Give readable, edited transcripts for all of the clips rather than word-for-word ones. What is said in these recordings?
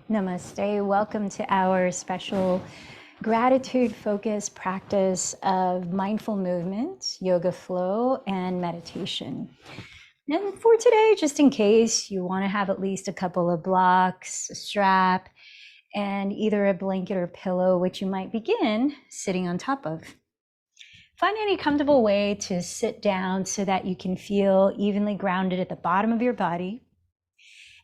Namaste. Welcome to our special gratitude focused practice of mindful movement, yoga flow, and meditation. And for today, just in case you want to have at least a couple of blocks, a strap, and either a blanket or pillow, which you might begin sitting on top of. Find any comfortable way to sit down so that you can feel evenly grounded at the bottom of your body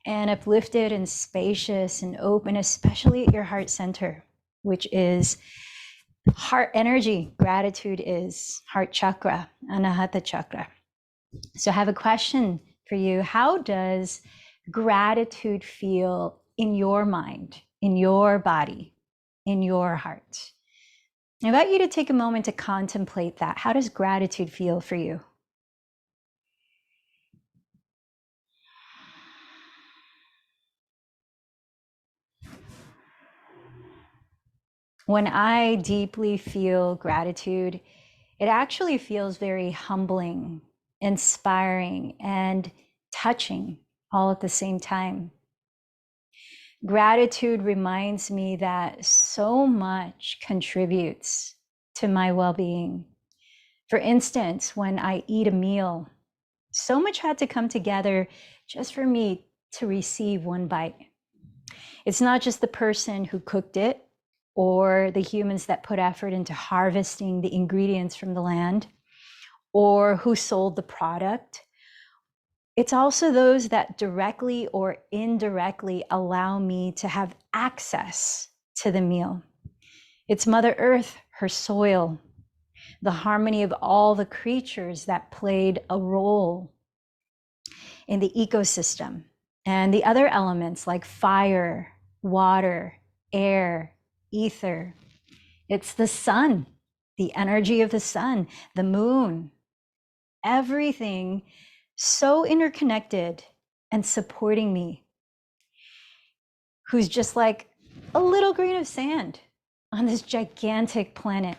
and uplifted and spacious and open, especially at your heart center, which is heart energy. Gratitude is heart chakra, anahata chakra. So I have a question for you. How does gratitude feel in your mind, in your body, in your heart? I invite you to take a moment to contemplate that. How does gratitude feel for you? When I deeply feel gratitude, it actually feels very humbling, inspiring, and touching all at the same time. Gratitude reminds me that so much contributes to my well-being. For instance, when I eat a meal, so much had to come together just for me to receive one bite. It's not just the person who cooked it or the humans that put effort into harvesting the ingredients from the land or who sold the product. It's also those that directly or indirectly allow me to have access to the meal. It's Mother Earth, her soil, the harmony of all the creatures that played a role in the ecosystem, and the other elements like fire, water, air, ether. It's the sun, the energy of the sun, the moon, everything so interconnected and supporting me, who's just like a little grain of sand on this gigantic planet.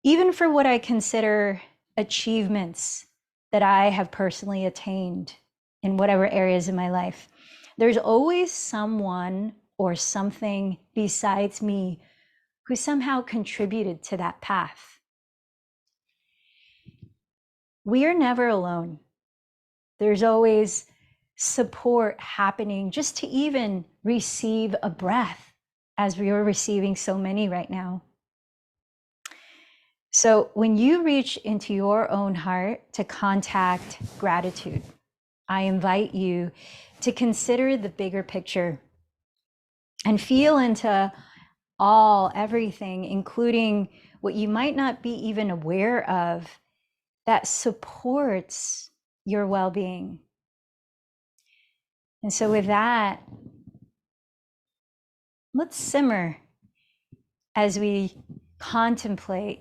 Even for what I consider achievements that I have personally attained in whatever areas of my life, there's always someone or something besides me who somehow contributed to that path. We are never alone. There's always support happening just to even receive a breath, as we are receiving so many right now. So when you reach into your own heart to contact gratitude, I invite you to consider the bigger picture and feel into everything, including what you might not be even aware of, that supports your well-being. And so with that, let's simmer as we contemplate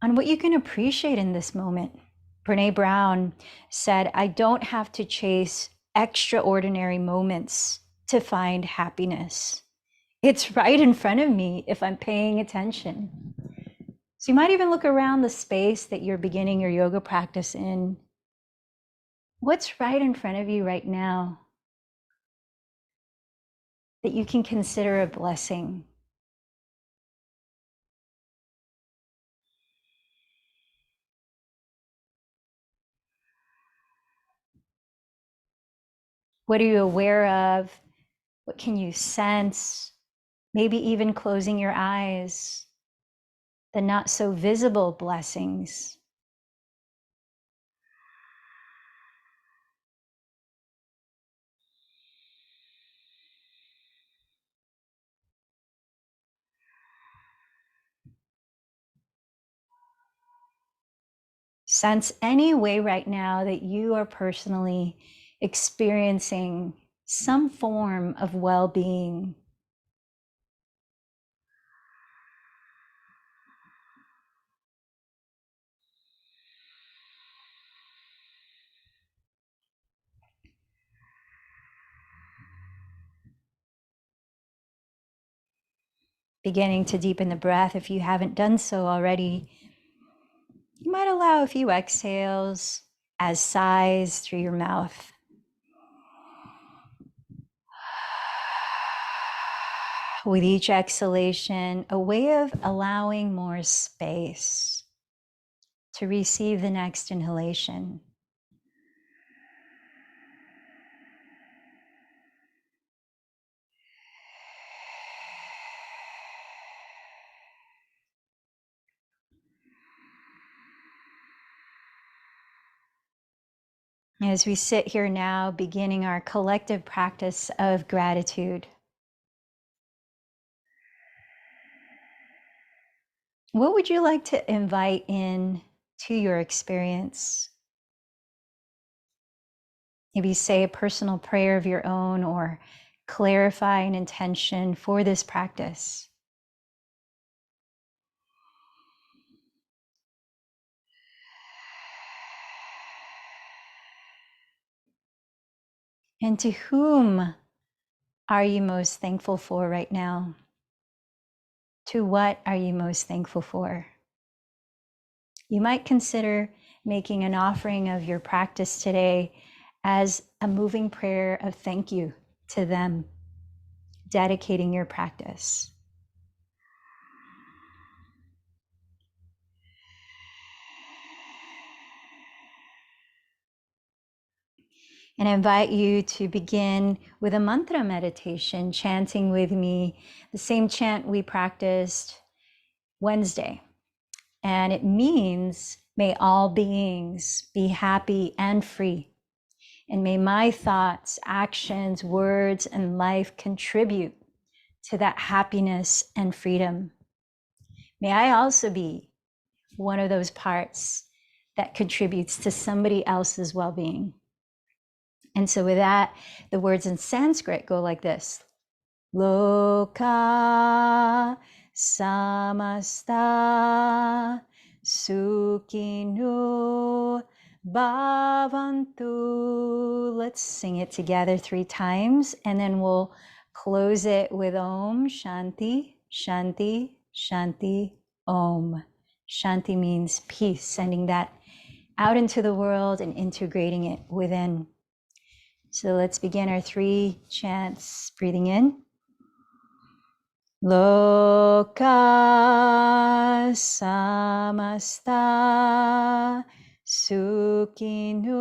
on what you can appreciate in this moment. Brene Brown said, I don't have to chase extraordinary moments to find happiness. It's right in front of me if I'm paying attention. So you might even look around the space that you're beginning your yoga practice in. What's right in front of you right now that you can consider a blessing? What are you aware of? What can you sense? Maybe even closing your eyes, the not so visible blessings. Sense any way right now that you are personally experiencing some form of well-being. Beginning to deepen the breath. If you haven't done so already, you might allow a few exhales as sighs through your mouth. With each exhalation, a way of allowing more space to receive the next inhalation. As we sit here now, beginning our collective practice of gratitude, what would you like to invite in to your experience? Maybe say a personal prayer of your own or clarify an intention for this practice. And to whom are you most thankful for right now? To what are you most thankful for? You might consider making an offering of your practice today as a moving prayer of thank you to them, dedicating your practice. And I invite you to begin with a mantra meditation, chanting with me the same chant we practiced Wednesday. And it means, may all beings be happy and free. And may my thoughts, actions, words, and life contribute to that happiness and freedom. May I also be one of those parts that contributes to somebody else's well-being. And so with that, the words in Sanskrit go like this. Loka samasta sukhino bhavantu. Let's sing it together 3 times, and then we'll close it with Om Shanti, Shanti, Shanti, Om. Shanti means peace, sending that out into the world and integrating it within. So let's begin our 3 chants, breathing in. Loka samasta sukhino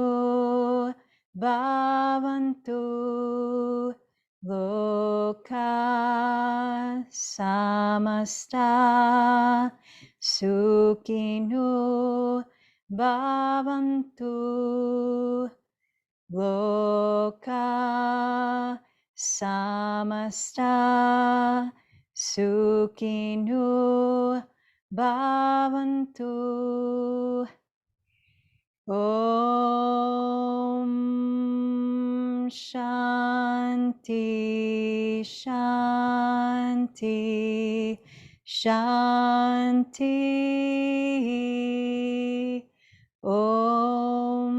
bhavantu. Loka samasta sukhino bhavantu. Loka samasta sukhino bhavantu. Om Shanti, Shanti, Shanti. Om.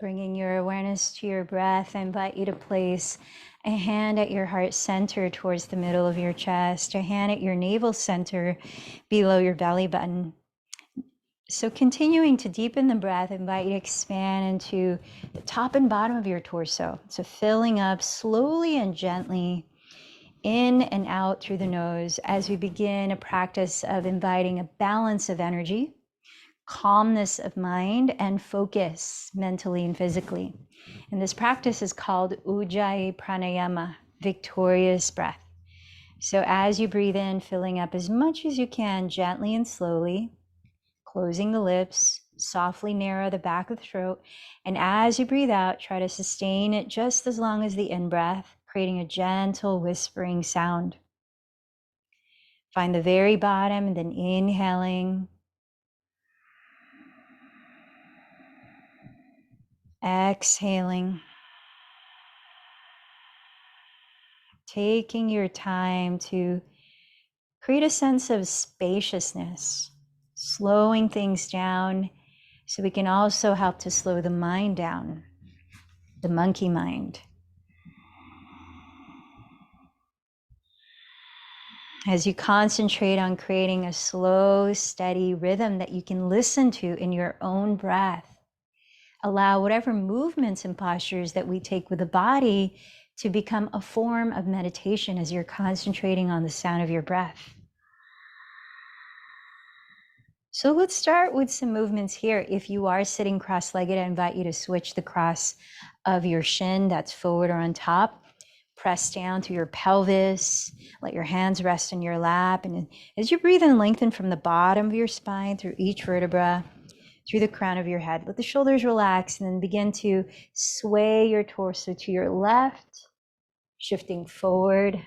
Bringing your awareness to your breath, I invite you to place a hand at your heart center towards the middle of your chest, a hand at your navel center below your belly button. So continuing to deepen the breath, I invite you to expand into the top and bottom of your torso. So filling up slowly and gently in and out through the nose as we begin a practice of inviting a balance of energy, calmness of mind, and focus mentally and physically. And this practice is called Ujjayi Pranayama, victorious breath. So as you breathe in, filling up as much as you can, gently and slowly, closing the lips, softly narrow the back of the throat. And as you breathe out, try to sustain it just as long as the in-breath, creating a gentle whispering sound. Find the very bottom and then inhaling. Exhaling. Taking your time to create a sense of spaciousness, slowing things down so we can also help to slow the mind down. the monkey mind. As you concentrate on creating a slow, steady rhythm that you can listen to in your own breath, allow whatever movements and postures that we take with the body to become a form of meditation as you're concentrating on the sound of your breath. So let's start with some movements here. If you are sitting cross-legged, I invite you to switch the cross of your shin, that's forward or on top. Press down to your pelvis. Let your hands rest in your lap. And as you breathe and lengthen from the bottom of your spine through each vertebra, through the crown of your head, let the shoulders relax and then begin to sway your torso to your left, shifting forward.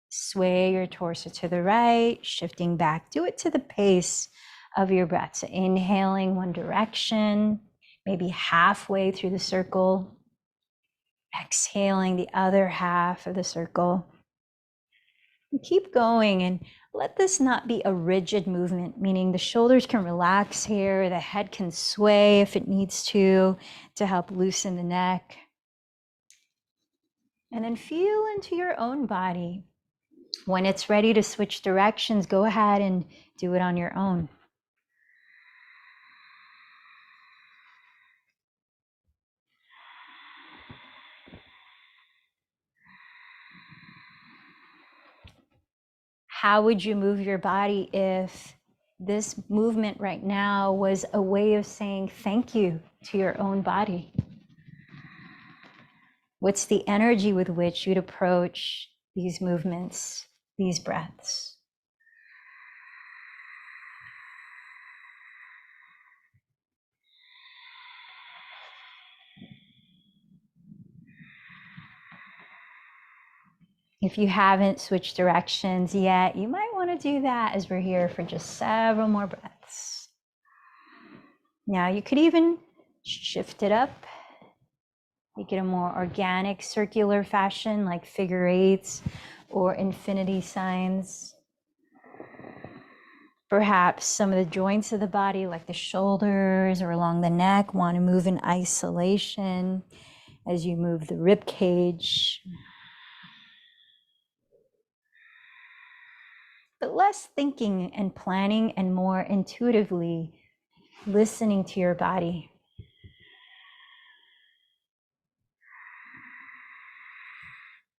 Sway your torso to the right, shifting back. Do it to the pace of your breath. So inhaling one direction, maybe halfway through the circle. Exhaling the other half of the circle. And keep going, and let this not be a rigid movement, meaning the shoulders can relax here, the head can sway if it needs to help loosen the neck. And then feel into your own body. When it's ready to switch directions, go ahead and do it on your own. How would you move your body if this movement right now was a way of saying thank you to your own body? What's the energy with which you'd approach these movements, these breaths? If you haven't switched directions yet, you might want to do that as we're here for just several more breaths. Now you could even shift it up, make it a more organic circular fashion like figure eights or infinity signs. Perhaps some of the joints of the body, like the shoulders or along the neck, want to move in isolation as you move the rib cage. But less thinking and planning and more intuitively listening to your body.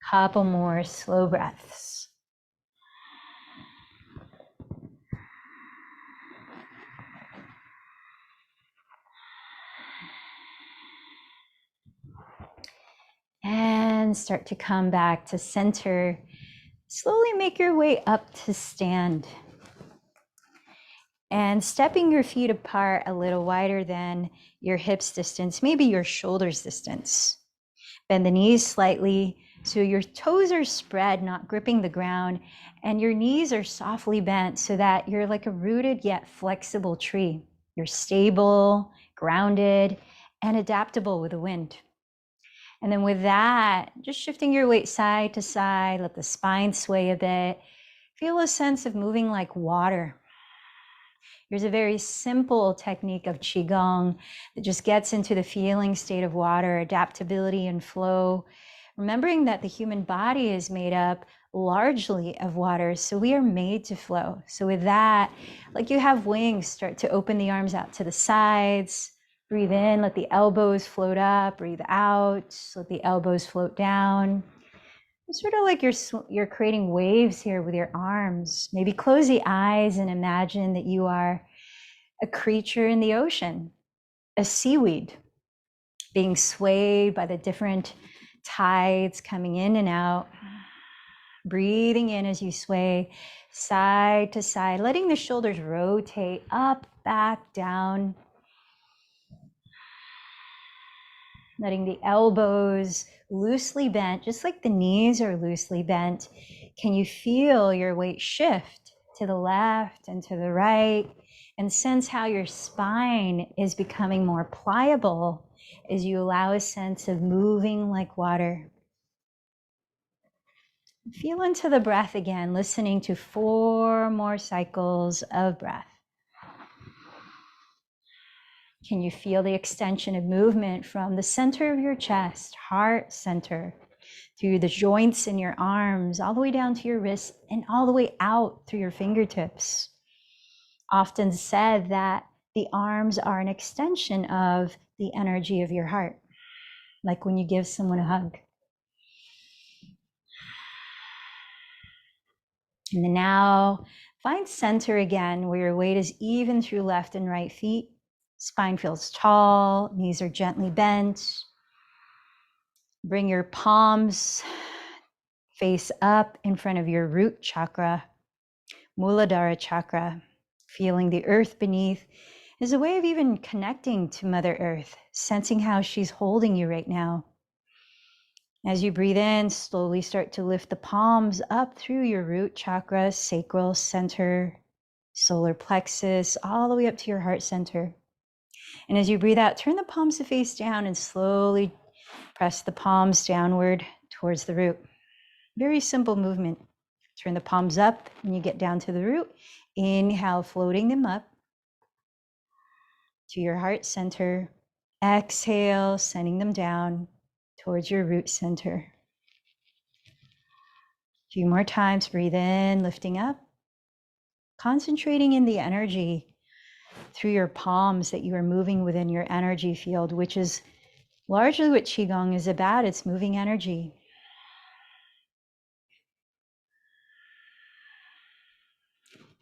Couple more slow breaths. And start to come back to center. Slowly make your way up to stand. And stepping your feet apart a little wider than your hips distance, maybe your shoulders distance. Bend the knees slightly so your toes are spread, not gripping the ground, and your knees are softly bent so that you're like a rooted yet flexible tree. You're stable, grounded, and adaptable with the wind. And then with that, just shifting your weight side to side, let the spine sway a bit. Feel a sense of moving like water. There's a very simple technique of Qigong that just gets into the feeling state of water, adaptability and flow. Remembering that the human body is made up largely of water, so we are made to flow. So with that, like you have wings, start to open the arms out to the sides. Breathe in, let the elbows float up. Breathe out, let the elbows float down. It's sort of like you're creating waves here with your arms. Maybe close the eyes and imagine that you are a creature in the ocean, a seaweed, being swayed by the different tides coming in and out. Breathing in as you sway side to side, letting the shoulders rotate up, back, down. Letting the elbows loosely bent, just like the knees are loosely bent. Can you feel your weight shift to the left and to the right? And sense how your spine is becoming more pliable as you allow a sense of moving like water. Feel into the breath again, listening to 4 more cycles of breath. Can you feel the extension of movement from the center of your chest, heart center, through the joints in your arms, all the way down to your wrists and all the way out through your fingertips? Often said that the arms are an extension of the energy of your heart, like when you give someone a hug. And then now find center again, where your weight is even through left and right feet. Spine feels tall, knees are gently bent. Bring your palms face up in front of your root chakra, Muladhara chakra. Feeling the earth beneath is a way of even connecting to Mother Earth, sensing how she's holding you right now. As you breathe in, slowly start to lift the palms up through your root chakra, sacral center, solar plexus, all the way up to your heart center. And as you breathe out, turn the palms to face down and slowly press the palms downward towards the root. Very simple movement. Turn the palms up when you get down to the root. Inhale, floating them up to your heart center. Exhale, sending them down towards your root center. A few more times, breathe in, lifting up, concentrating in the energy through your palms that you are moving within your energy field, which is largely what Qigong is about. It's moving energy.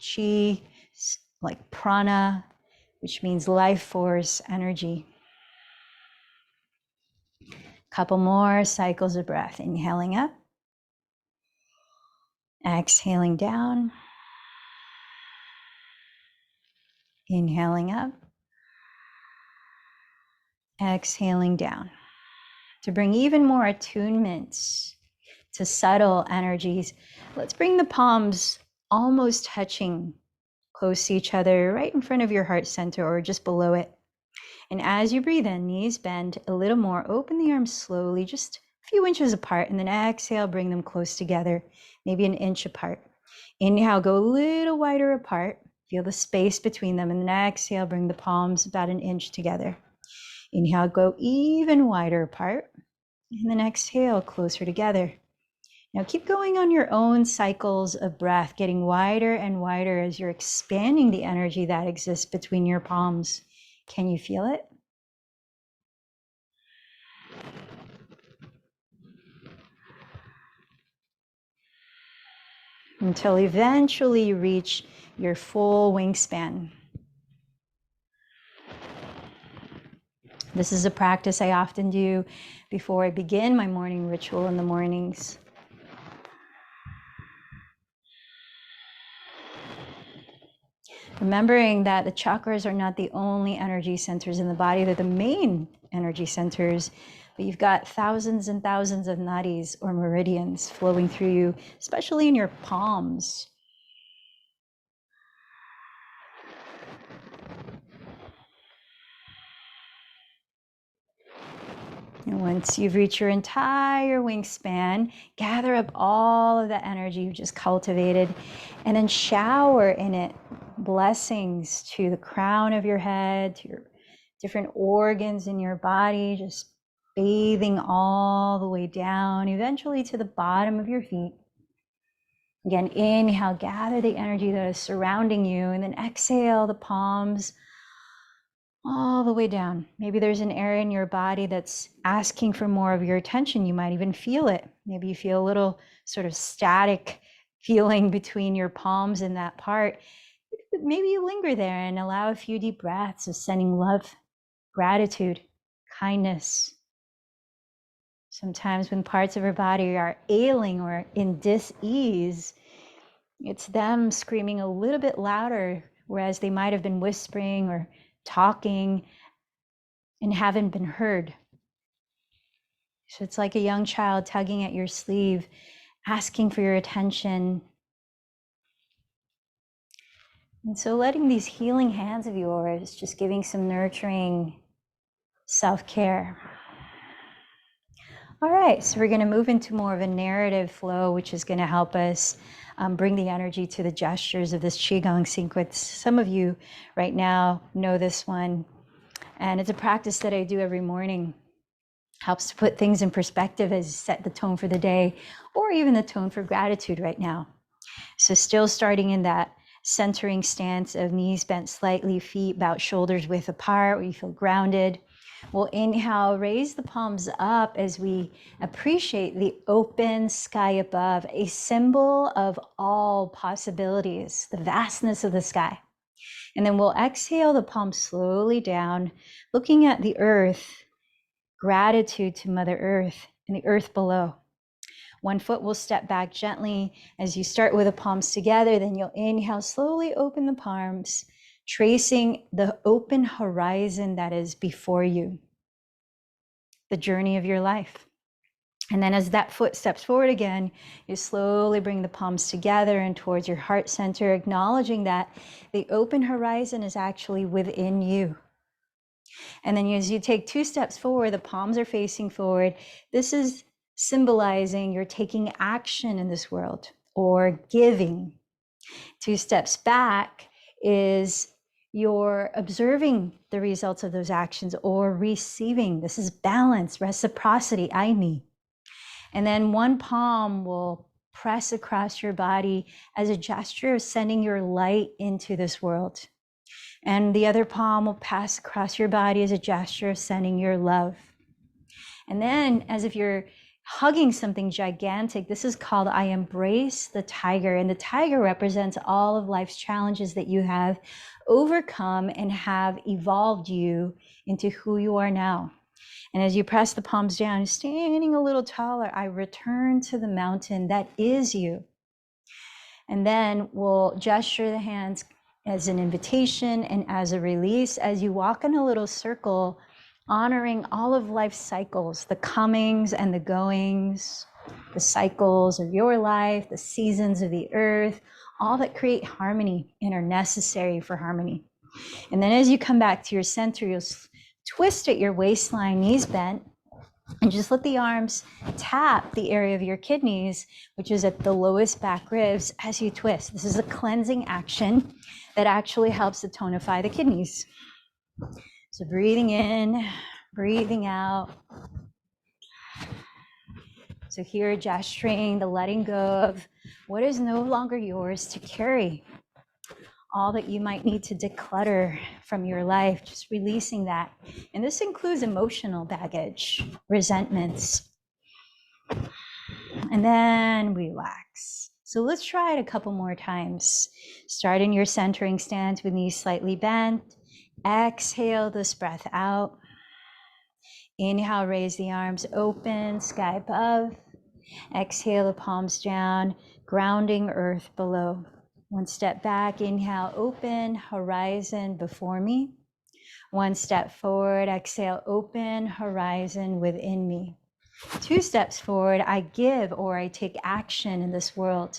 Qi, like prana, which means life force, energy. Couple more cycles of breath. Inhaling up, exhaling down, inhaling up, exhaling down. To bring even more attunements to subtle energies, let's bring the palms almost touching close to each other, right in front of your heart center or just below it. And as you breathe in, knees bend a little more, open the arms slowly, just a few inches apart, and then exhale, bring them close together, maybe an inch apart. Inhale, go a little wider apart, feel the space between them, and then exhale, bring the palms about an inch together. Inhale, go even wider apart, and then exhale, closer together. Now keep going on your own cycles of breath, getting wider and wider as you're expanding the energy that exists between your palms. Can you feel it? Until eventually you reach your full wingspan. This is a practice I often do before I begin my morning ritual in the mornings. Remembering that the chakras are not the only energy centers in the body, they're the main energy centers, but you've got thousands and thousands of nadis or meridians flowing through you, especially in your palms. And once you've reached your entire wingspan, gather up all of that energy you've just cultivated and then shower in it blessings to the crown of your head, to your different organs in your body, just bathing all the way down, eventually to the bottom of your feet. Again, inhale, gather the energy that is surrounding you, and then exhale the palms all the way down. Maybe there's an area in your body that's asking for more of your attention. You might even feel it. Maybe you feel a little sort of static feeling between your palms in that part. Maybe you linger there and allow a few deep breaths of sending love, gratitude, kindness. Sometimes when parts of our body are ailing or in dis-ease, it's them screaming a little bit louder, whereas they might have been whispering or talking and haven't been heard. So it's like a young child tugging at your sleeve, asking for your attention. And so letting these healing hands of yours, just giving some nurturing self-care. All right, so we're going to move into more of a narrative flow, which is going to help us bring the energy to the gestures of this Qigong sequence. Some of you right now know this one. And it's a practice that I do every morning. Helps to put things in perspective as you set the tone for the day, or even the tone for gratitude right now. So still starting in that centering stance of knees bent slightly, feet about shoulders width apart, where you feel grounded. We'll inhale, raise the palms up as we appreciate the open sky above, a symbol of all possibilities, the vastness of the sky. And then we'll exhale the palms slowly down, looking at the earth, gratitude to Mother Earth and the earth below. One foot will step back gently as you start with the palms together. Then you'll inhale, slowly open the palms, tracing the open horizon that is before you, the journey of your life. And then as that foot steps forward again, you slowly bring the palms together and towards your heart center, acknowledging that the open horizon is actually within you. And then as you take 2 steps forward, the palms are facing forward. This is symbolizing you're taking action in this world or giving. 2 steps back is you're observing the results of those actions or receiving. This is balance, reciprocity, I me. And then one palm will press across your body as a gesture of sending your light into this world. And the other palm will pass across your body as a gesture of sending your love. And then as if you're hugging something gigantic, this is called I embrace the tiger. And the tiger represents all of life's challenges that you have overcome and have evolved you into who you are now. And as you press the palms down, standing a little taller, I return to the mountain that is you. And then we'll gesture the hands as an invitation and as a release as you walk in a little circle, honoring all of life's cycles, the comings and the goings, the cycles of your life, the seasons of the earth, all that create harmony and are necessary for harmony. And then as you come back to your center, you'll twist at your waistline, knees bent, and just let the arms tap the area of your kidneys, which is at the lowest back ribs as you twist. This is a cleansing action that actually helps to tonify the kidneys. So breathing in, breathing out. So here, gesturing the letting go of what is no longer yours to carry. All that you might need to declutter from your life, just releasing that. And this includes emotional baggage, resentments. And then relax. So let's try it a couple more times. Start in your centering stance with knees slightly bent. Exhale this breath out. Inhale, raise the arms open, sky above. Exhale the palms down, grounding earth below. One step back, inhale, open, horizon before me. One step forward, exhale, open, horizon within me. 2 steps forward, I give or I take action in this world.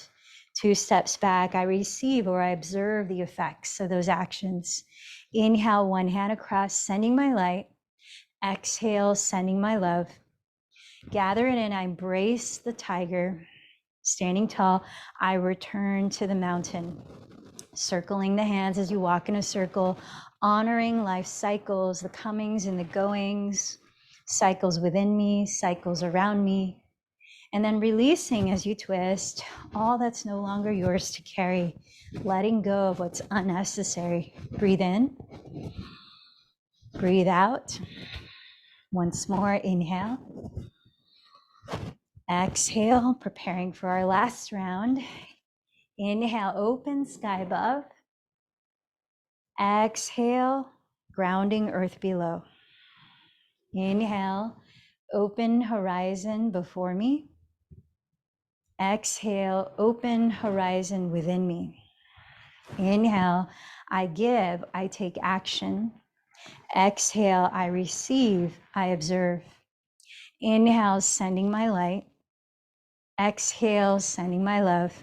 2 steps back, I receive or I observe the effects of those actions. Inhale, one hand across, sending my light. Exhale, sending my love. Gather it in, I embrace the tiger. Standing tall, I return to the mountain. Circling the hands as you walk in a circle, honoring life's cycles, the comings and the goings, cycles within me, cycles around me, and then releasing as you twist all that's no longer yours to carry, letting go of what's unnecessary. Breathe in, breathe out. Once more, inhale. Exhale, preparing for our last round. Inhale, open, sky above. Exhale, grounding earth below. Inhale, open horizon before me. Exhale, open horizon within me. Inhale, I give, I take action. Exhale, I receive, I observe. Inhale, sending my light. Exhale, sending my love.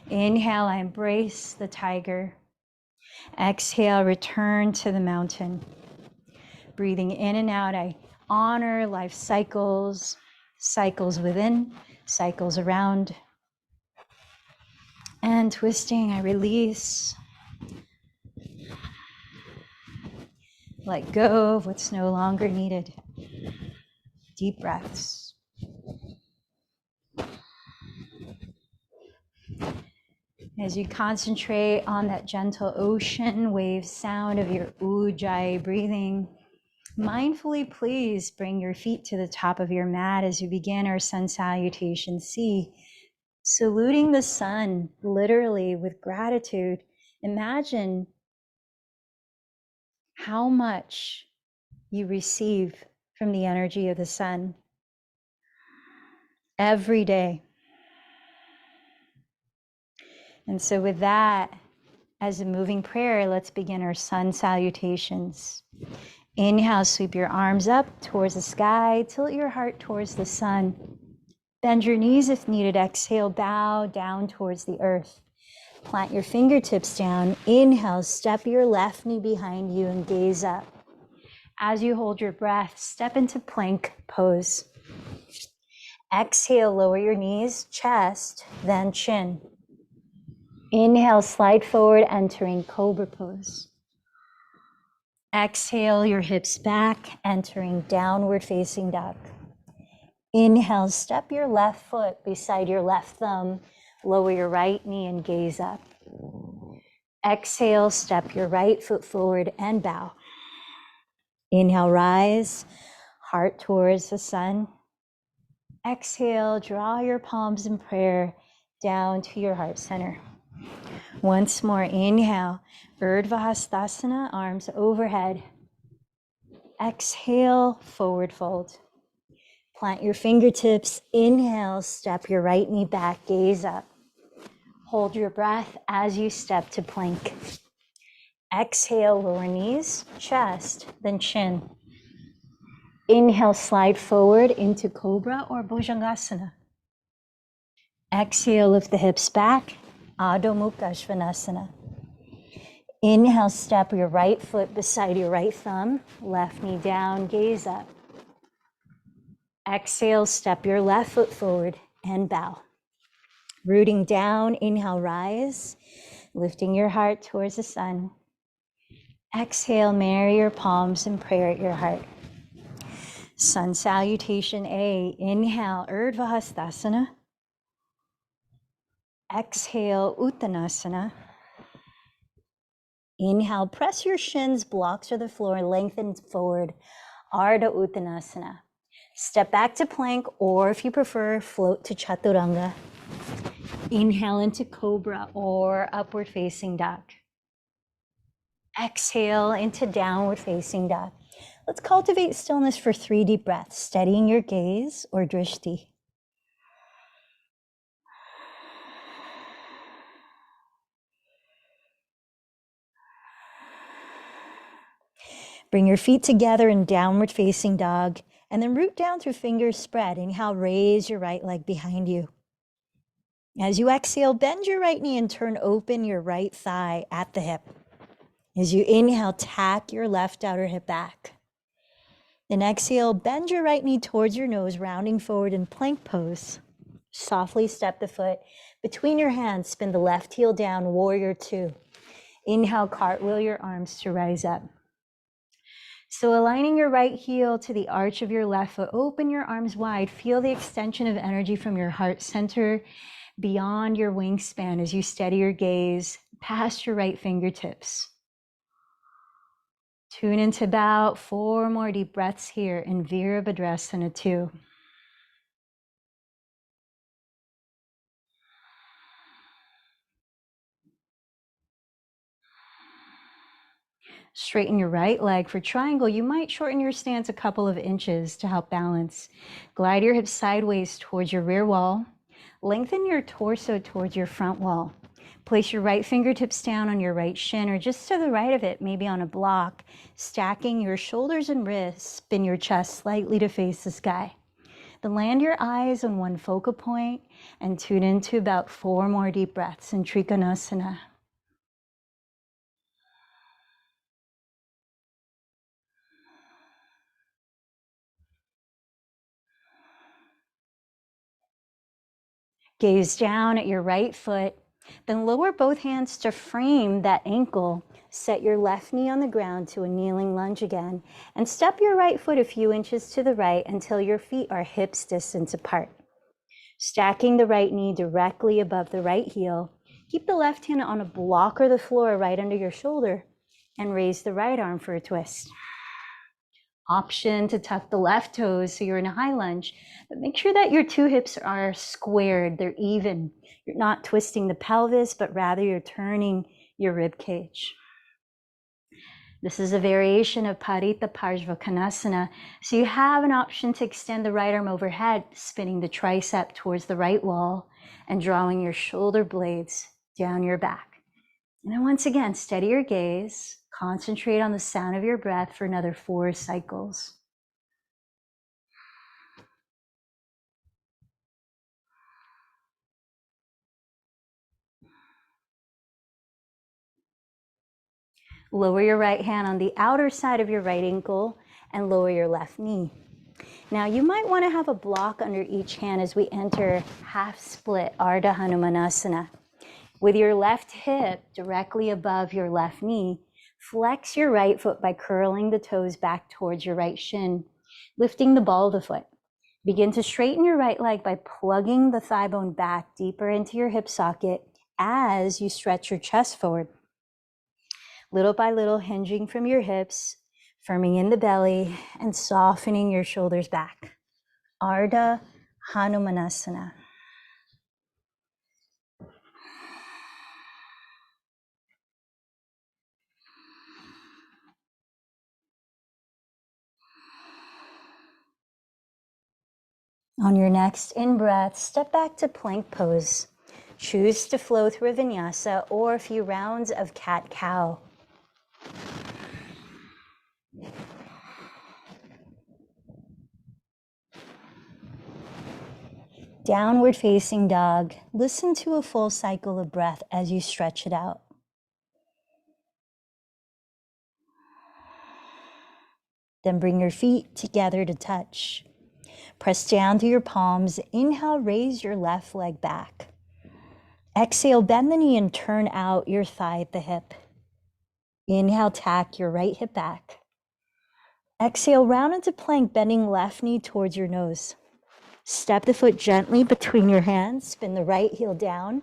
Inhale, I embrace the tiger. Exhale, return to the mountain. Breathing in and out, I honor life cycles, cycles within, cycles around. And twisting, I release. Let go of what's no longer needed. Deep breaths. As you concentrate on that gentle ocean wave sound of your ujjayi breathing, mindfully please bring your feet to the top of your mat as we begin our sun salutation C. Saluting the sun, literally with gratitude. Imagine how much you receive from the energy of the sun every day. And so with that, as a moving prayer, let's begin our sun salutations. Inhale, sweep your arms up towards the sky, tilt your heart towards the sun. Bend your knees if needed. Exhale, bow down towards the earth. Plant your fingertips down. Inhale, step your left knee behind you and gaze up. As you hold your breath, step into plank pose. Exhale, lower your knees, chest, then chin. Inhale, slide forward, entering cobra pose. Exhale, your hips back, entering downward facing dog. Inhale, step your left foot beside your left thumb, lower your right knee and gaze up. Exhale, step your right foot forward and bow. Inhale, rise, heart towards the sun. Exhale, draw your palms in prayer down to your heart center. Once more, inhale, Urdhva Hastasana, arms overhead. Exhale, forward fold. Plant your fingertips. Inhale, step your right knee back, gaze up. Hold your breath as you step to plank. Exhale, lower knees, chest, then chin. Inhale, slide forward into Cobra or Bhujangasana. Exhale, lift the hips back, Adho Mukha Svanasana. Inhale, step your right foot beside your right thumb, left knee down, gaze up. Exhale, step your left foot forward and bow. Rooting down, inhale, rise, lifting your heart towards the sun. Exhale, marry your palms in prayer at your heart. Sun salutation A, inhale, Urdhva Hastasana. Exhale, Uttanasana. Inhale, press your shins, blocks to the floor, lengthen forward, Ardha Uttanasana. Step back to plank, or if you prefer, float to Chaturanga. Inhale into Cobra or upward facing dog. Exhale into downward facing dog. Let's cultivate stillness for 3 deep breaths, steadying your gaze or drishti. Bring your feet together in downward facing dog, and then root down through fingers spread. Inhale, raise your right leg behind you. As you exhale, bend your right knee and turn open your right thigh at the hip. As you inhale, tack your left outer hip back. Then exhale, bend your right knee towards your nose, rounding forward in plank pose. Softly step the foot between your hands, spin the left heel down, warrior 2. Inhale, cartwheel your arms to rise up. So aligning your right heel to the arch of your left foot, open your arms wide, feel the extension of energy from your heart center beyond your wingspan as you steady your gaze past your right fingertips. Tune into about 4 more deep breaths here in Virabhadrasana 2. Straighten your right leg. For triangle, you might shorten your stance a couple of inches to help balance. Glide your hips sideways towards your rear wall. Lengthen your torso towards your front wall. Place your right fingertips down on your right shin or just to the right of it, maybe on a block, stacking your shoulders and wrists. Spin your chest slightly to face the sky. Then land your eyes on one focal point and tune into about 4 more deep breaths in Trikonasana. Gaze down at your right foot. Then lower both hands to frame that ankle. Set your left knee on the ground to a kneeling lunge again, and step your right foot a few inches to the right until your feet are hips distance apart. Stacking the right knee directly above the right heel, keep the left hand on a block or the floor right under your shoulder, and raise the right arm for a twist. Option to tuck the left toes so you're in a high lunge, but make sure that your two hips are squared, they're even. You're not twisting the pelvis, but rather you're turning your rib cage. This is a variation of Parita Parshvakonasana, so you have an option to extend the right arm overhead, spinning the tricep towards the right wall and drawing your shoulder blades down your back. And then once again, steady your gaze, concentrate on the sound of your breath for another 4 cycles. Lower your right hand on the outer side of your right ankle and lower your left knee. Now you might want to have a block under each hand as we enter half split Ardha Hanumanasana. With your left hip directly above your left knee, flex your right foot by curling the toes back towards your right shin, lifting the ball of the foot. Begin to straighten your right leg by plugging the thigh bone back deeper into your hip socket as you stretch your chest forward. Little by little, hinging from your hips, firming in the belly, and softening your shoulders back. Ardha Hanumanasana. On your next in-breath, step back to plank pose. Choose to flow through a vinyasa or a few rounds of cat-cow. Downward facing dog. Listen to a full cycle of breath as you stretch it out. Then bring your feet together to touch. Press down through your palms. Inhale, raise your left leg back. Exhale, bend the knee and turn out your thigh at the hip. Inhale, tack your right hip back. Exhale, round into plank, bending left knee towards your nose. Step the foot gently between your hands. Spin the right heel down.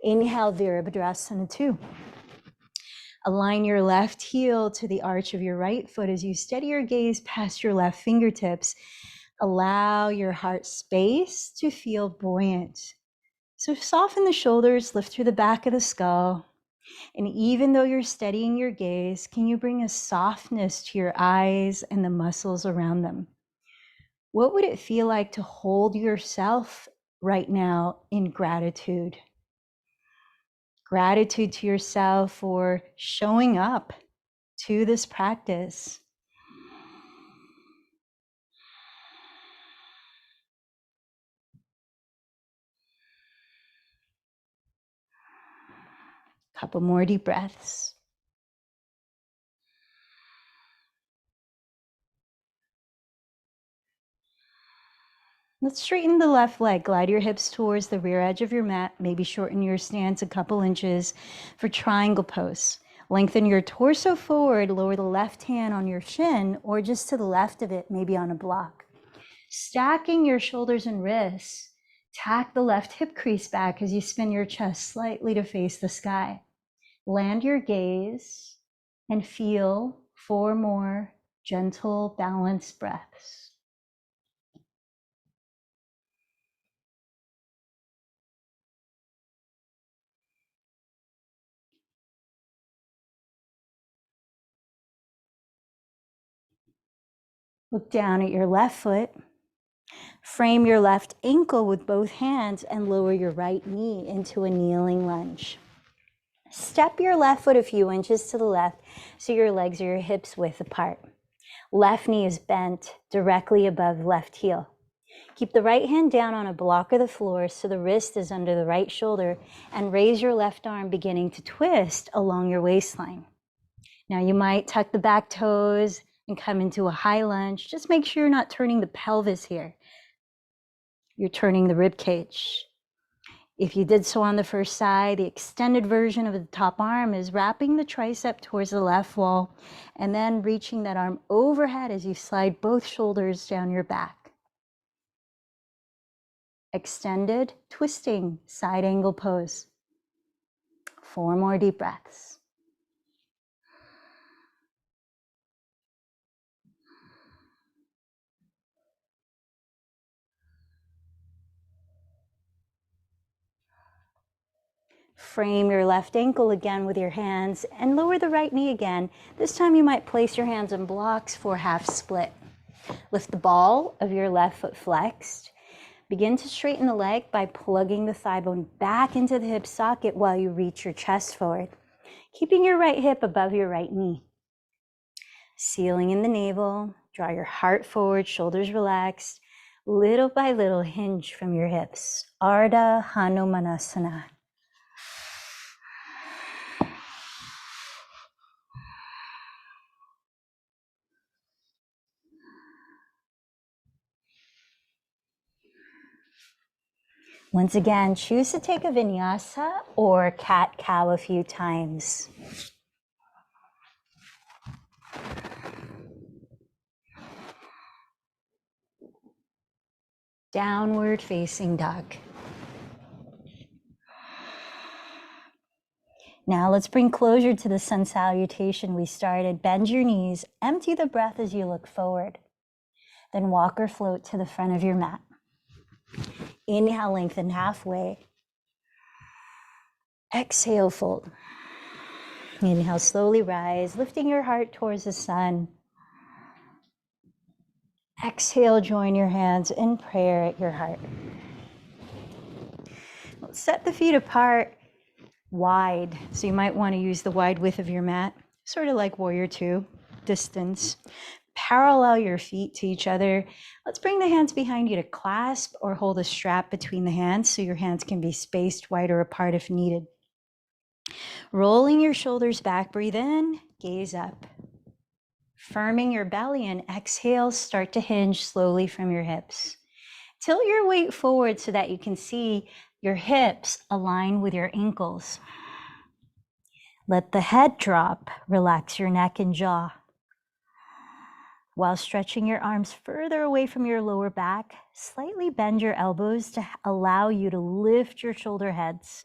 Inhale, Virabhadrasana 2. Align your left heel to the arch of your right foot as you steady your gaze past your left fingertips. Allow your heart space to feel buoyant. So soften the shoulders, lift through the back of the skull. And even though you're steadying your gaze, can you bring a softness to your eyes and the muscles around them? What would it feel like to hold yourself right now in gratitude? Gratitude to yourself for showing up to this practice. Couple more deep breaths. Let's straighten the left leg. Glide your hips towards the rear edge of your mat. Maybe shorten your stance a couple inches for triangle pose. Lengthen your torso forward. Lower the left hand on your shin or just to the left of it, maybe on a block. Stacking your shoulders and wrists. Tack the left hip crease back as you spin your chest slightly to face the sky. Land your gaze and feel 4 more gentle, balanced breaths. Look down at your left foot. Frame your left ankle with both hands and lower your right knee into a kneeling lunge. Step your left foot a few inches to the left so your legs are your hips width apart. Left knee is bent directly above left heel. Keep the right hand down on a block of the floor so the wrist is under the right shoulder, and raise your left arm beginning to twist along your waistline. Now you might tuck the back toes and come into a high lunge. Just make sure you're not turning the pelvis here. You're turning the rib cage. If you did so on the first side, the extended version of the top arm is wrapping the tricep towards the left wall and then reaching that arm overhead as you slide both shoulders down your back. Extended, twisting, side angle pose. 4 more deep breaths. Frame your left ankle again with your hands and lower the right knee again. This time you might place your hands in blocks for half split. Lift the ball of your left foot flexed. Begin to straighten the leg by plugging the thigh bone back into the hip socket while you reach your chest forward, keeping your right hip above your right knee. Sealing in the navel, draw your heart forward, shoulders relaxed. Little by little, hinge from your hips. Ardha Hanumanasana. Once again, choose to take a vinyasa or cat-cow a few times. Downward facing dog. Now let's bring closure to the sun salutation we started. Bend your knees, empty the breath as you look forward. Then walk or float to the front of your mat. Inhale, lengthen halfway. Exhale, fold. Inhale, slowly rise, lifting your heart towards the sun. Exhale, join your hands in prayer at your heart. Set the feet apart wide. So you might want to use the wide width of your mat, sort of like warrior two, distance. Parallel your feet to each other. Let's bring the hands behind you to clasp or hold a strap between the hands so your hands can be spaced wider apart if needed. Rolling your shoulders back, breathe in, gaze up. Firming your belly and exhale, start to hinge slowly from your hips. Tilt your weight forward so that you can see your hips align with your ankles. Let the head drop, relax your neck and jaw. While stretching your arms further away from your lower back, slightly bend your elbows to allow you to lift your shoulder heads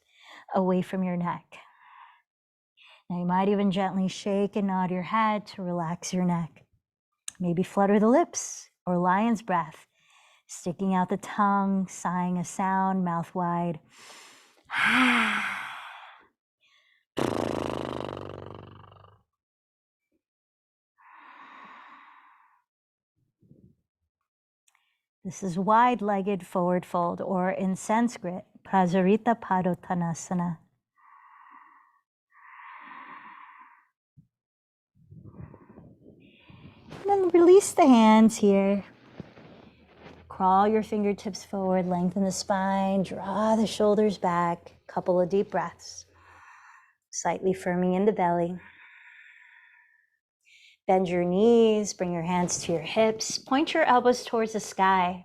away from your neck. Now you might even gently shake and nod your head to relax your neck. Maybe flutter the lips or lion's breath, sticking out the tongue, sighing a sound, mouth wide. This is wide-legged forward fold, or in Sanskrit, Prasarita Padottanasana. And then release the hands here. Crawl your fingertips forward, lengthen the spine, draw the shoulders back. Couple of deep breaths. Slightly firming in the belly. Bend your knees, bring your hands to your hips, point your elbows towards the sky.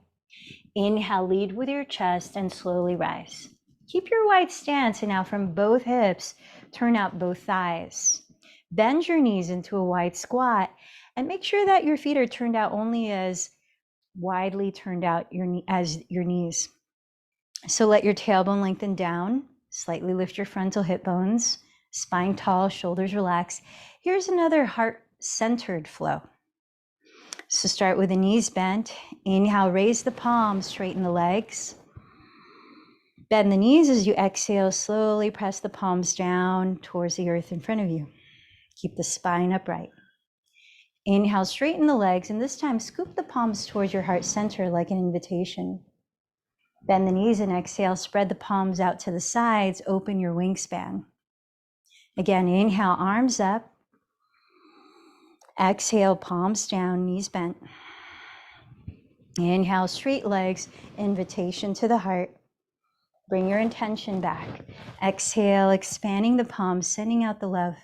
Inhale, lead with your chest and slowly rise. Keep your wide stance, and now from both hips, turn out both thighs. Bend your knees into a wide squat and make sure that your feet are turned out only as widely turned out as your knees. So let your tailbone lengthen down, slightly lift your frontal hip bones, spine tall, shoulders relaxed. Here's another heart-centered flow. So start with the knees bent. Inhale, raise the palms, straighten the legs. Bend the knees as you exhale, slowly press the palms down towards the earth in front of you. Keep the spine upright. Inhale, straighten the legs, and this time scoop the palms towards your heart center like an invitation. Bend the knees and exhale, spread the palms out to the sides, open your wingspan. Again, inhale, arms up. Exhale, palms down, knees bent. Inhale, straight legs, invitation to the heart. Bring your intention back. Exhale, expanding the palms, sending out the love.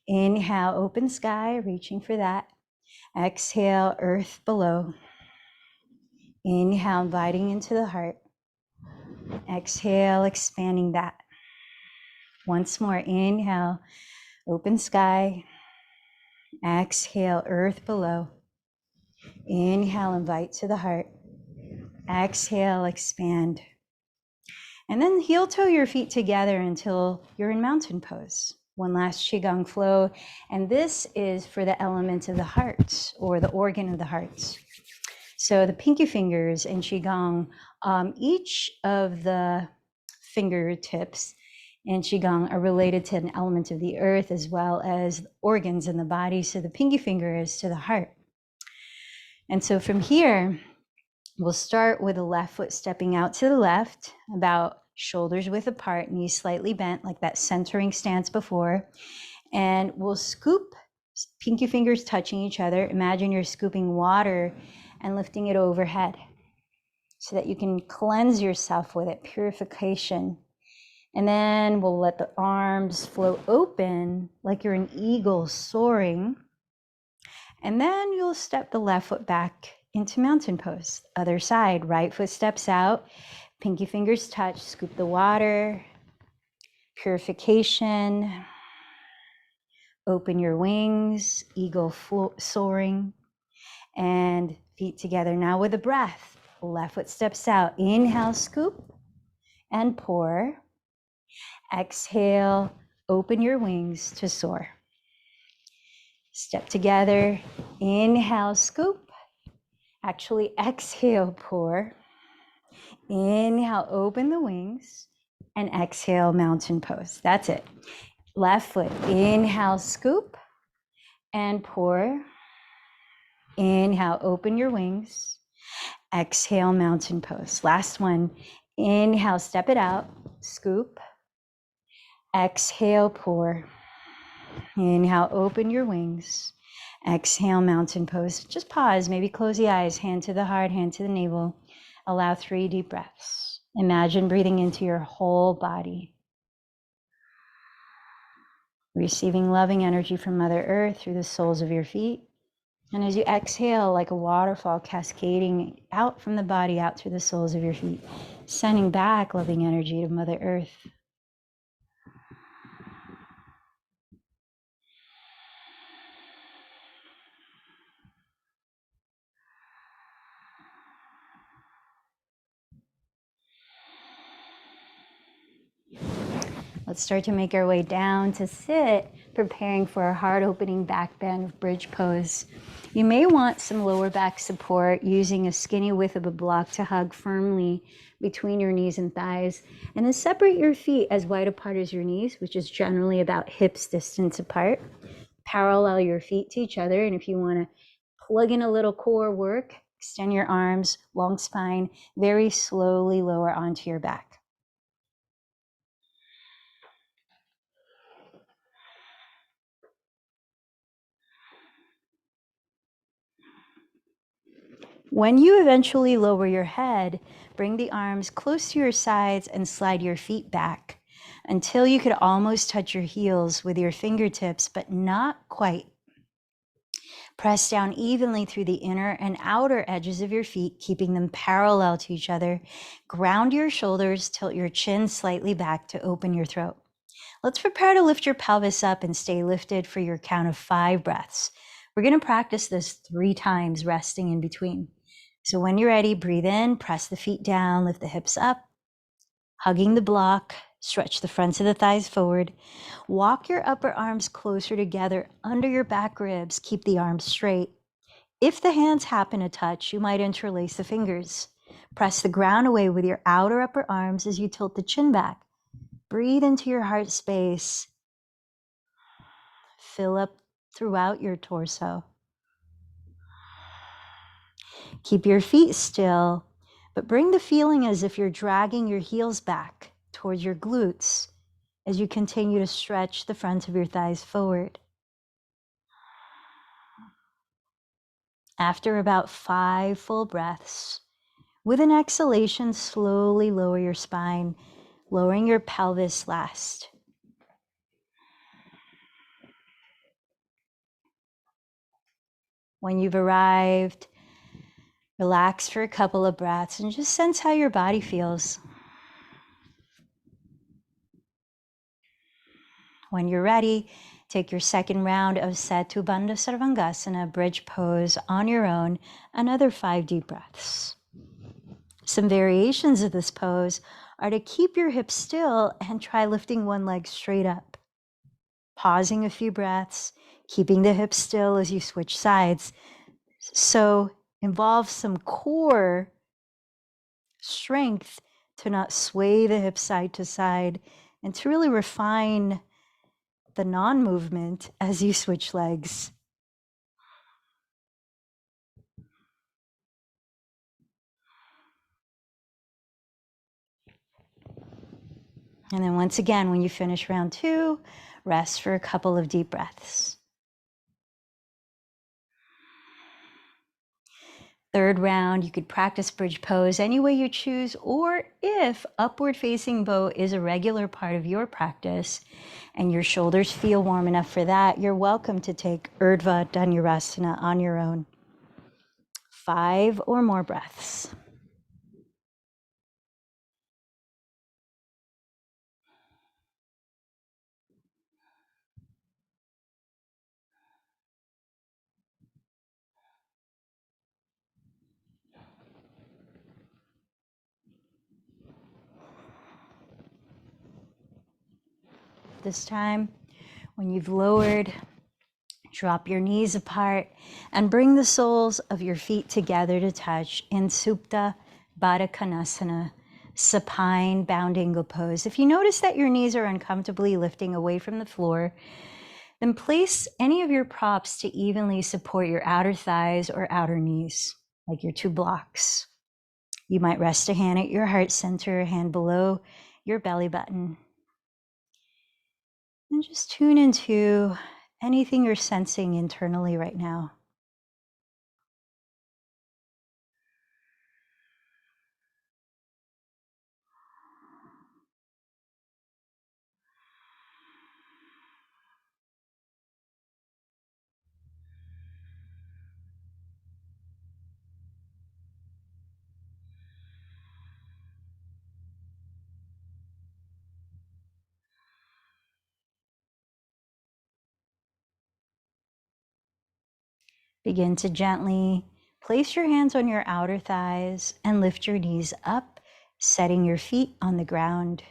Inhale, open sky, reaching for that. Exhale, earth below. Inhale, inviting into the heart. Exhale, expanding that. Once more, inhale, open sky. Exhale, earth below. Inhale, invite to the heart. Exhale, expand. And then heel toe your feet together until you're in mountain pose. One last Qigong flow. And this is for the element of the heart, or the organ of the heart. So the pinky fingers in Qigong, each of the fingertips in Qigong are related to an element of the earth as well as organs in the body. So the pinky finger is to the heart. And so from here, we'll start with the left foot stepping out to the left, about shoulders width apart, knees slightly bent, like that centering stance before. And we'll scoop, pinky fingers touching each other. Imagine you're scooping water and lifting it overhead so that you can cleanse yourself with it, purification. And then we'll let the arms flow open like you're an eagle soaring. And then you'll step the left foot back into mountain pose. Other side, right foot steps out, pinky fingers touch, scoop the water, purification, open your wings, eagle soaring, and feet together. Now with a breath, left foot steps out, inhale, scoop, and pour. Exhale, open your wings to soar. Step together, inhale, scoop. Actually, exhale, pour. Inhale, open the wings, and exhale, mountain pose. That's it. Left foot, inhale, scoop, and pour. Inhale, open your wings. Exhale, mountain pose. Last one. Inhale, step it out, scoop. Exhale, pour. Inhale, open your wings. Exhale, mountain pose. Just pause, maybe close the eyes, hand to the heart, hand to the navel. Allow 3 deep breaths. Imagine breathing into your whole body. Receiving loving energy from Mother Earth through the soles of your feet. And as you exhale, like a waterfall cascading out from the body, out through the soles of your feet, sending back loving energy to Mother Earth. Let's start to make our way down to sit, preparing for a heart-opening back bend of bridge pose. You may want some lower back support using a skinny width of a block to hug firmly between your knees and thighs. And then separate your feet as wide apart as your knees, which is generally about hips distance apart. Parallel your feet to each other. And if you want to plug in a little core work, extend your arms, long spine, very slowly lower onto your back. When you eventually lower your head, bring the arms close to your sides and slide your feet back until you could almost touch your heels with your fingertips, but not quite. Press down evenly through the inner and outer edges of your feet, keeping them parallel to each other. Ground your shoulders, tilt your chin slightly back to open your throat. Let's prepare to lift your pelvis up and stay lifted for your count of 5 breaths. We're going to practice this 3 times, resting in between. So when you're ready, breathe in, press the feet down, lift the hips up, hugging the block, stretch the fronts of the thighs forward. Walk your upper arms closer together under your back ribs. Keep the arms straight. If the hands happen to touch, you might interlace the fingers. Press the ground away with your outer upper arms as you tilt the chin back. Breathe into your heart space. Fill up throughout your torso. Keep your feet still, but bring the feeling as if you're dragging your heels back towards your glutes as you continue to stretch the front of your thighs forward. After about 5 full breaths, with an exhalation, slowly lower your spine, lowering your pelvis last. When you've arrived, relax for a couple of breaths and just sense how your body feels. When you're ready, take your second round of Setu Bandha Sarvangasana, bridge pose on your own, another 5 deep breaths. Some variations of this pose are to keep your hips still and try lifting one leg straight up. Pausing a few breaths, keeping the hips still as you switch sides. So involve some core strength to not sway the hips side to side and to really refine the non-movement as you switch legs. And then once again, when you finish round 2, rest for a couple of deep breaths. Third round, you could practice bridge pose any way you choose, or if upward facing bow is a regular part of your practice and your shoulders feel warm enough for that, you're welcome to take Urdhva Dhanurasana on your own. 5 or more breaths. This time, when you've lowered, drop your knees apart and bring the soles of your feet together to touch in Supta Baddha Konasana, supine bound angle pose. If you notice that your knees are uncomfortably lifting away from the floor, then place any of your props to evenly support your outer thighs or outer knees, like your 2 blocks. You might rest a hand at your heart center, a hand below your belly button. And just tune into anything you're sensing internally right now. Begin to gently place your hands on your outer thighs and lift your knees up, setting your feet on the ground.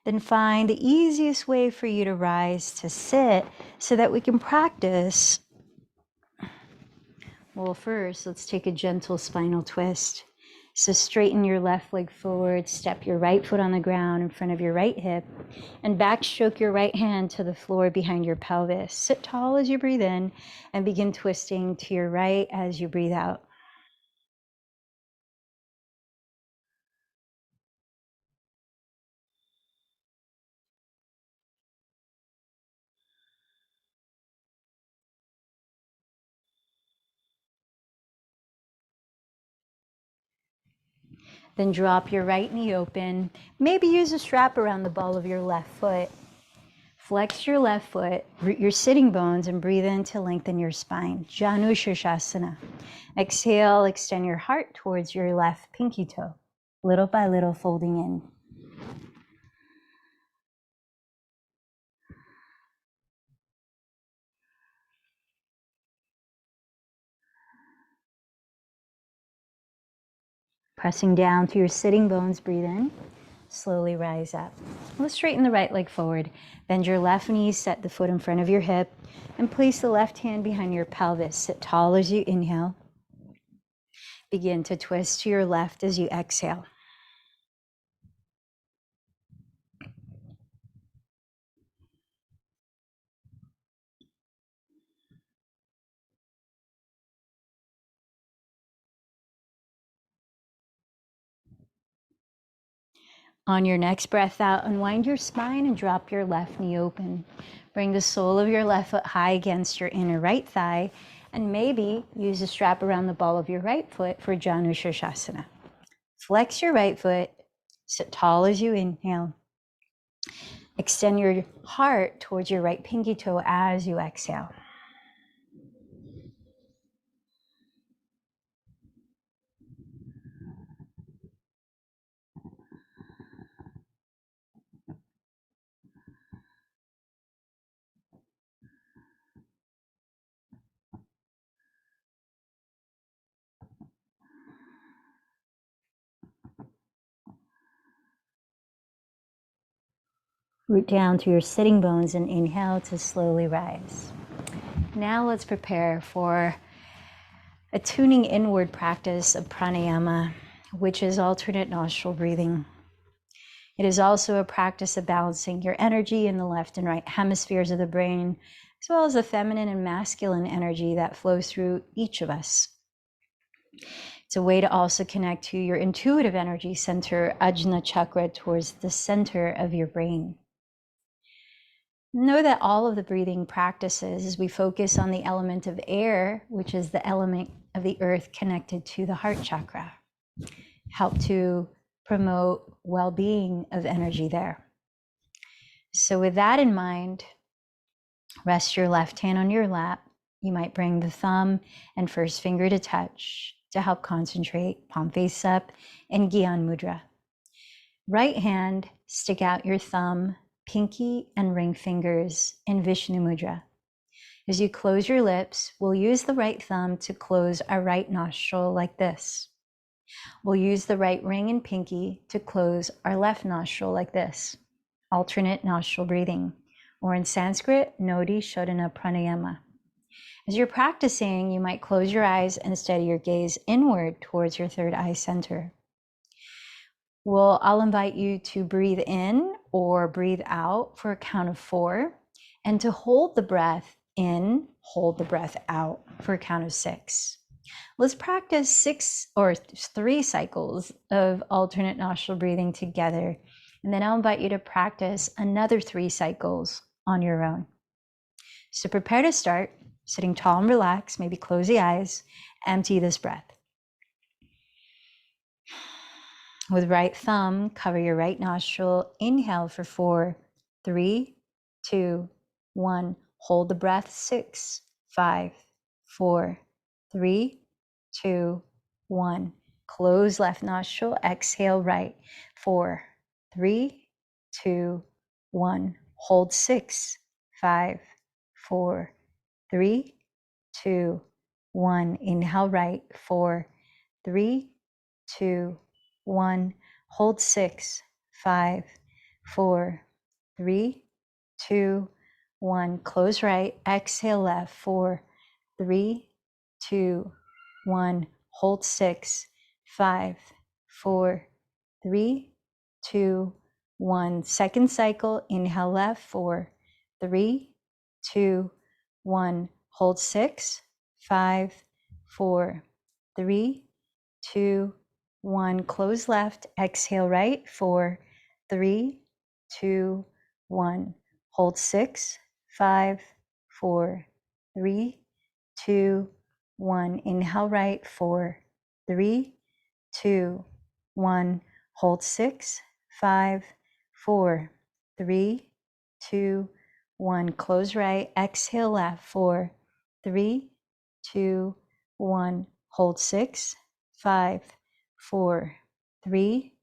Then find the easiest way for you to rise to sit so that we can practice. Well, first, let's take a gentle spinal twist. So straighten your left leg forward, step your right foot on the ground in front of your right hip, and backstroke your right hand to the floor behind your pelvis. Sit tall as you breathe in and begin twisting to your right as you breathe out. Then drop your right knee open. Maybe use a strap around the ball of your left foot. Flex your left foot, root your sitting bones, and breathe in to lengthen your spine. Janu Shirshasana. Exhale, extend your heart towards your left pinky toe, little by little folding in. Pressing down through your sitting bones, breathe in. Slowly rise up. Let's straighten the right leg forward. Bend your left knee, set the foot in front of your hip, and place the left hand behind your pelvis. Sit tall as you inhale. Begin to twist to your left as you exhale. On your next breath out, unwind your spine and drop your left knee open. Bring the sole of your left foot high against your inner right thigh, and maybe use a strap around the ball of your right foot for Janu Shirshasana. Flex your right foot, sit tall as you inhale. Extend your heart towards your right pinky toe as you exhale. Root down through your sitting bones and inhale to slowly rise. Now let's prepare for a tuning inward practice of pranayama, which is alternate nostril breathing. It is also a practice of balancing your energy in the left and right hemispheres of the brain, as well as the feminine and masculine energy that flows through each of us. It's a way to also connect to your intuitive energy center, Ajna chakra, towards the center of your brain. Know that all of the breathing practices, as we focus on the element of air, which is the element of the earth connected to the heart chakra, help to promote well-being of energy there. So with that in mind, rest your left hand on your lap. You might bring the thumb and first finger to touch to help concentrate, palm face up, in Gyan Mudra. Right hand, stick out your thumb, pinky, and ring fingers in Vishnu Mudra. As you close your lips, we'll use the right thumb to close our right nostril like this. We'll use the right ring and pinky to close our left nostril like this. Alternate nostril breathing, or in Sanskrit, Nodi Shodhana Pranayama. As you're practicing, you might close your eyes and steady your gaze inward towards your third eye center. I'll invite you to breathe in or breathe out for a count of 4, and to hold the breath in, hold the breath out for a count of 6. Let's practice 6 or 3 cycles of alternate nostril breathing together. And then I'll invite you to practice another 3 cycles on your own. So prepare to start, sitting tall and relaxed, maybe close the eyes, empty this breath. With right thumb, cover your right nostril, inhale for 4, 3, 2, 1. Hold the breath, 6, 5, 4, 3, 2, 1. Close left nostril, exhale right, 4, 3, 2, 1. Hold 6, 5, 4, 3, 2, 1. Inhale right, 4, 3, 2, 1. Hold 6, 5, 4, 3, 2, 1. Close right, exhale left, 4, 3, 2, 1. Hold 6, 5, 4, 3, 2, 1. Second cycle, inhale left, 4, 3, 2, 1. Hold 6, 5, 4, 3, 2, 1. Close left, exhale right, 4, 3, 2, 1. Hold 6, 5, 4, 3, 2, 1. Inhale right, 4, 3, 2, 1. Hold 6, 5, 4, 3, 2, 1. Close right, exhale left, 4, 3, 2, 1. Hold 6, 5, 4, 3,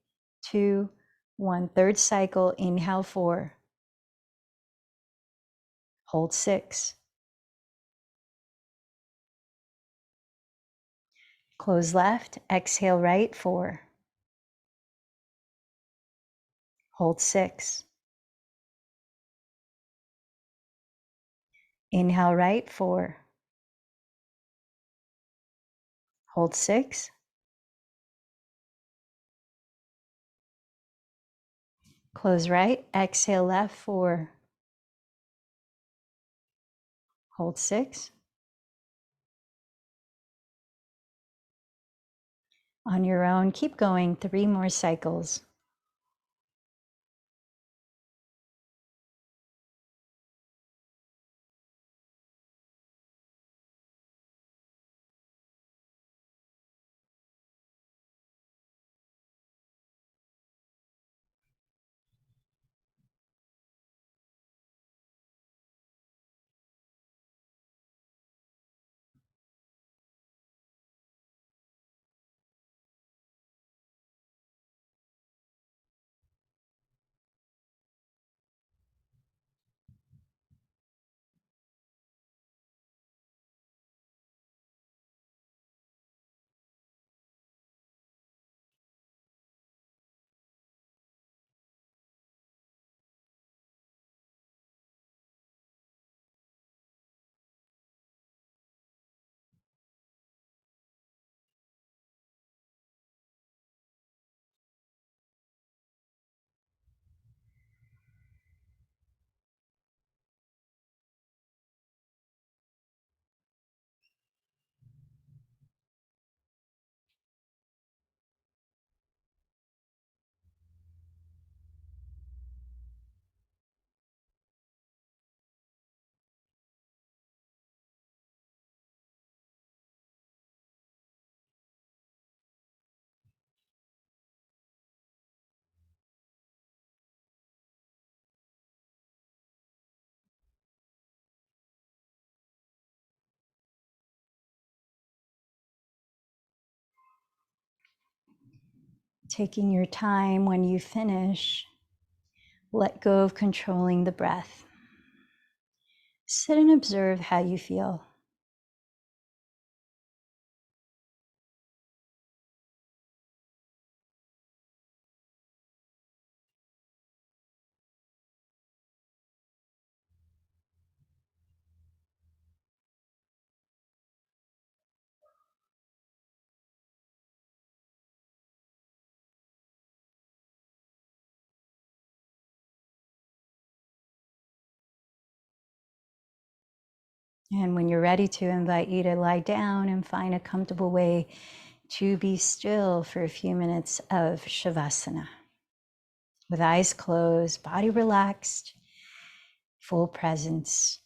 2, 1. Third cycle, inhale 4, hold 6. Close left, exhale right, 4, hold 6. Inhale right, 4, hold 6. Close right, exhale left, 4, hold 6. On your own, keep going, 3 more cycles. Taking your time, when you finish, let go of controlling the breath. Sit and observe how you feel. And when you're ready to, invite you to lie down and find a comfortable way to be still for a few minutes of Shavasana. With eyes closed, body relaxed, full presence.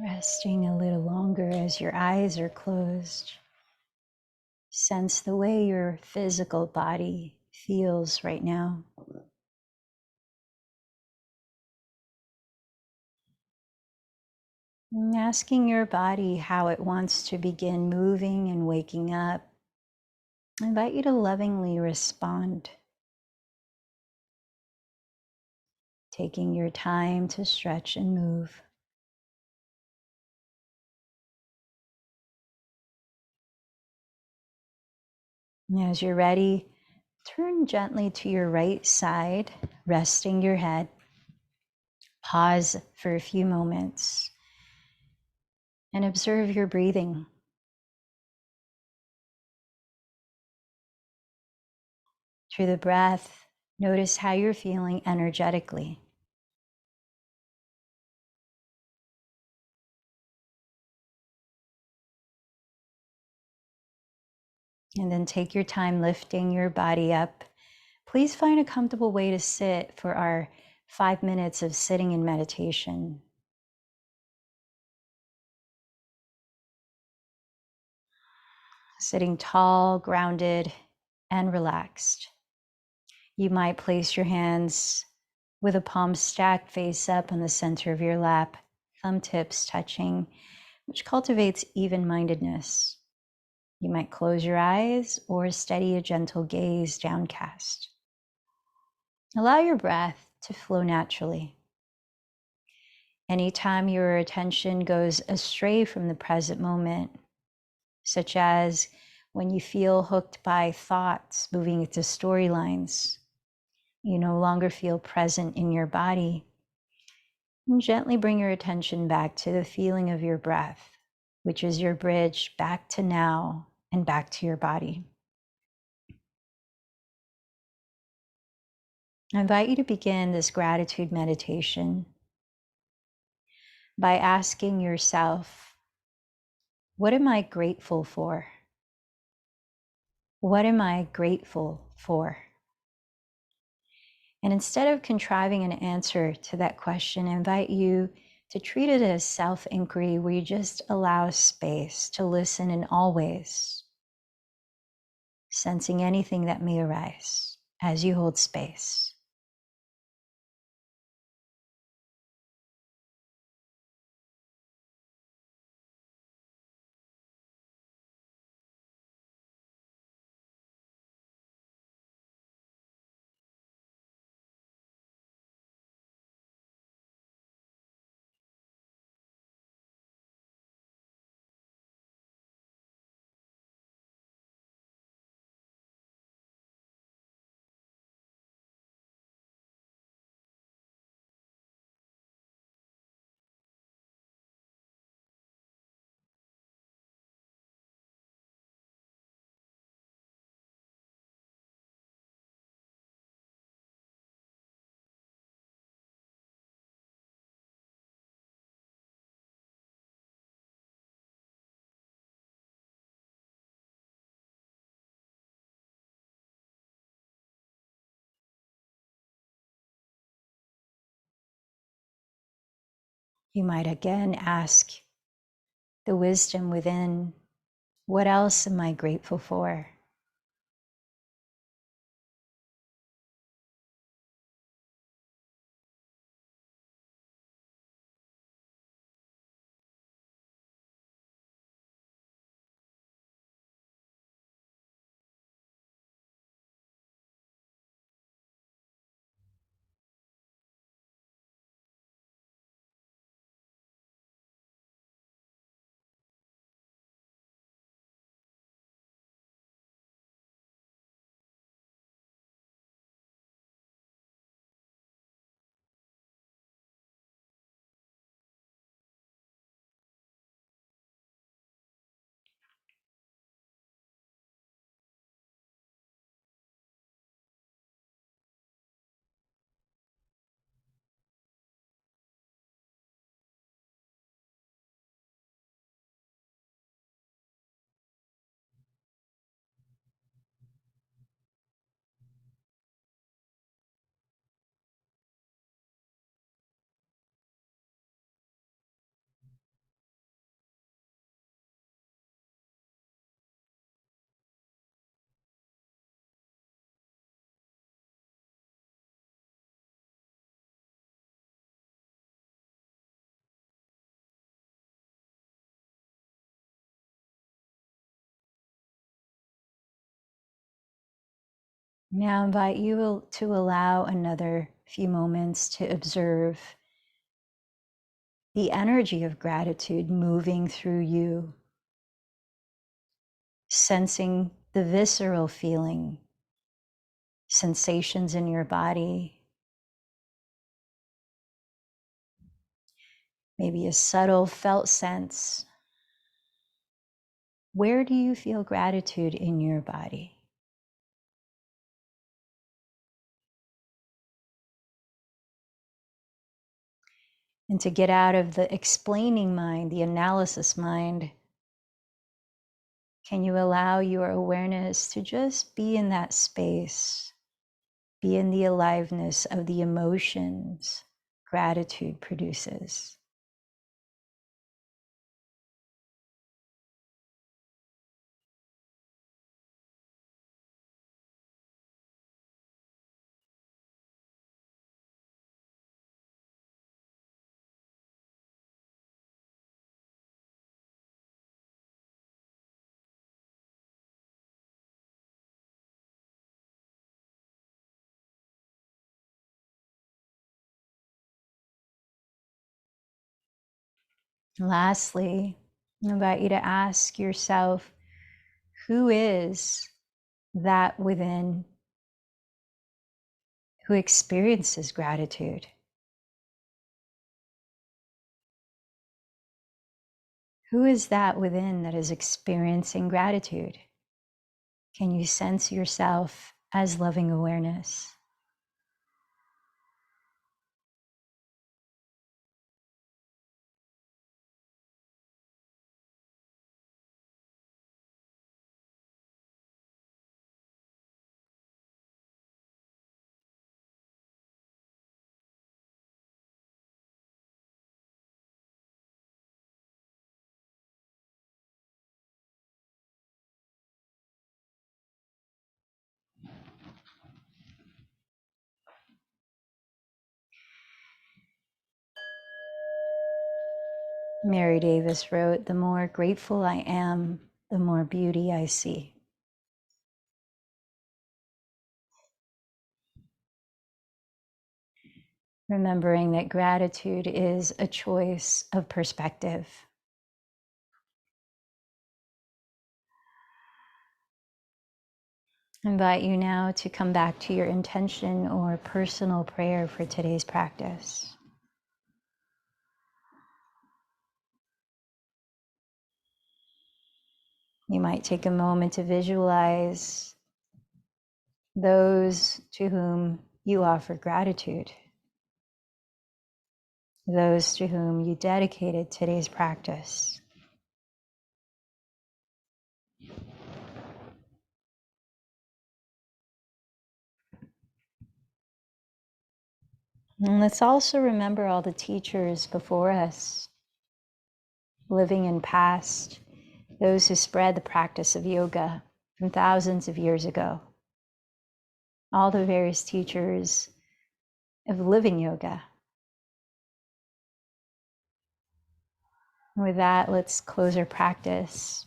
Resting a little longer as your eyes are closed. Sense the way your physical body feels right now. And asking your body how it wants to begin moving and waking up. I invite you to lovingly respond, taking your time to stretch and move. And as you're ready, turn gently to your right side, resting your head. Pause for a few moments and observe your breathing. Through the breath, notice how you're feeling energetically. And then take your time lifting your body up. Please find a comfortable way to sit for our 5 minutes of sitting in meditation. Sitting tall, grounded, and relaxed. You might place your hands with a palm stacked face up on the center of your lap, thumb tips touching, which cultivates even-mindedness. You might close your eyes or steady a gentle gaze downcast. Allow your breath to flow naturally. Anytime your attention goes astray from the present moment, such as when you feel hooked by thoughts moving into storylines, you no longer feel present in your body, and gently bring your attention back to the feeling of your breath, which is your bridge back to now and back to your body. I invite you to begin this gratitude meditation by asking yourself, what am I grateful for? What am I grateful for? And instead of contriving an answer to that question, I invite you to treat it as self-inquiry, where you just allow space to listen in all ways, sensing anything that may arise as you hold space. You might again ask the wisdom within, what else am I grateful for? Now I invite you to allow another few moments to observe the energy of gratitude moving through you, sensing the visceral feeling, sensations in your body, maybe a subtle felt sense. Where do you feel gratitude in your body? And to get out of the explaining mind, the analysis mind, can you allow your awareness to just be in that space, be in the aliveness of the emotions gratitude produces? Lastly, I invite you to ask yourself, who is that within who experiences gratitude? Who is that within that is experiencing gratitude? Can you sense yourself as loving awareness? Mary Davis wrote, "The more grateful I am, the more beauty I see." Remembering that gratitude is a choice of perspective. I invite you now to come back to your intention or personal prayer for today's practice. You might take a moment to visualize those to whom you offer gratitude, those to whom you dedicated today's practice. And let's also remember all the teachers before us, living in past, those who spread the practice of yoga from thousands of years ago. All the various teachers of living yoga. And with that, let's close our practice.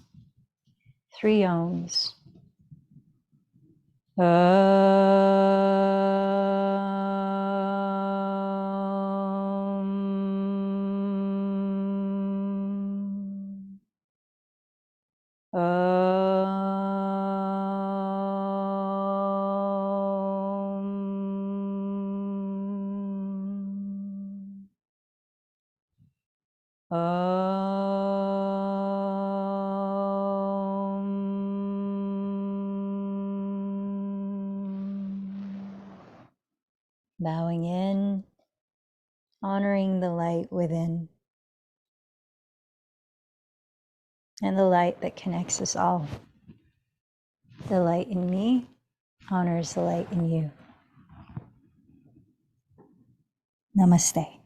3 ohms. Bowing in, honoring the light within, and the light that connects us all. The light in me honors the light in you. Namaste.